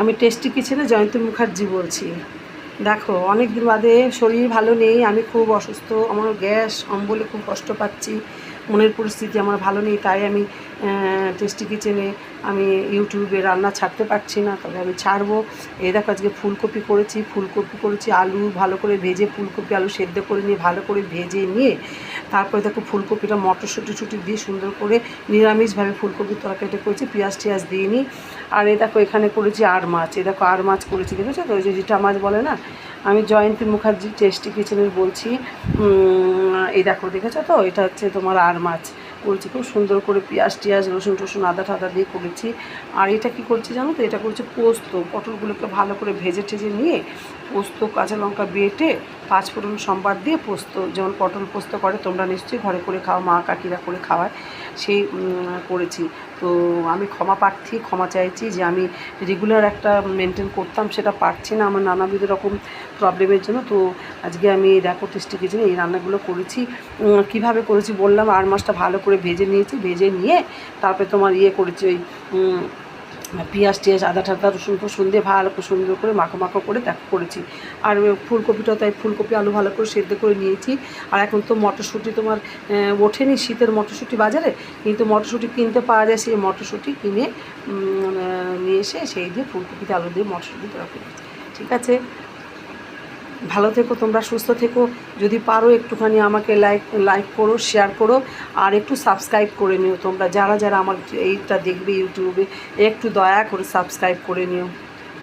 আমি টেস্টি কিচেনে জয়ন্তী মুখার্জি বলছি। দেখো, অনেক দিন বাদে, শরীর ভালো নেই, আমি খুব অসুস্থ, আমার গ্যাস অম্বলে খুব কষ্ট পাচ্ছি, মনের পরিস্থিতি আমার ভালো নেই, তাই আমি টেস্টি কিচেনে আমি ইউটিউবে রান্না ছাড়তে পারছি না, তবে আমি ছাড়বো। এই দেখো, আজকে ফুলকপি করেছি, আলু ভালো করে ভেজে, ফুলকপি আলু সেদ্ধ করে নিয়ে ভালো করে ভেজে নিয়ে, তারপরে দেখো ফুলকপিটা মটরশুঁটি দিয়ে সুন্দর করে নিরামিষভাবে ফুলকপির তরকারিটা করেছি, পেঁয়াজ টিয়াজ দিইনি। আর এই দেখো এখানে করেছি আর মাছ, এই দেখো আর মাছ করেছি, দেখেছো তো, ওই যে যেটা মাছ বলে না, আমি জয়ন্তী মুখার্জি টেস্টি কিচেনের বলছি। এই দেখো, দেখেছো তো, এটা হচ্ছে তোমার আর মাছ করেছি, খুব সুন্দর করে পেঁয়াজ টিয়াজ রসুন টসুন আদা টাদা দিয়ে করেছি। আর এটা কি করছি জানো তো, এটা করছি পোস্ত, পটলগুলোকে ভালো করে ভেজে টেজে নিয়ে পোস্ত কাঁচা লঙ্কা বেটে পাঁচফোড়ন সম্বার দিয়ে পোস্ত, যেমন পটল পোস্ত করে, তোমরা নিশ্চয়ই ঘরে করে খাও, মা কাকিরা করে খাওয়ায়, সেই করেছি। তো আমি ক্ষমা চাইছি যে আমি রেগুলার একটা মেনটেন করতাম, সেটা পারছি না আমার নানাবিধ রকম প্রবলেমের জন্য। তো আজকে আমি দেখো টেস্টি কিচেনে এই রান্নাগুলো করেছি। কীভাবে করেছি বললাম, আর মাছটা ভালো করে ভেজে নিয়ে তারপরে তোমার করেছি, ওই পেঁয়াজ টিয়াজ আদা টাদা রসুন ফসুন দিয়ে ভালো করে সুন্দর করে মাখো করে দেখো করেছি। আর ফুলকপিটাও তাই, ফুলকপি আলু ভালো করে সেদ্ধ করে নিয়েছি। আর এখন তো মটরশুঁটি তোমার ওঠেনি, শীতের মটরশুঁটি বাজারে, কিন্তু মটরশুঁটি কিনতে পাওয়া যায়, সেই মটরশুঁটি কিনে নিয়ে এসে সেই দিয়ে ফুলকপিতে আলু দিয়ে মটরশুঁটি তরকারি। ঠিক আছে, ভালো থেকো তোমরা, সুস্থ থেকো। যদি পারো একটুখানি আমাকে লাইক করো, শেয়ার করো, আর একটু সাবস্ক্রাইব করে নিও তোমরা, যারা আমার এইটা দেখবে ইউটিউবে, একটু দয়া করে সাবস্ক্রাইব করে নিও।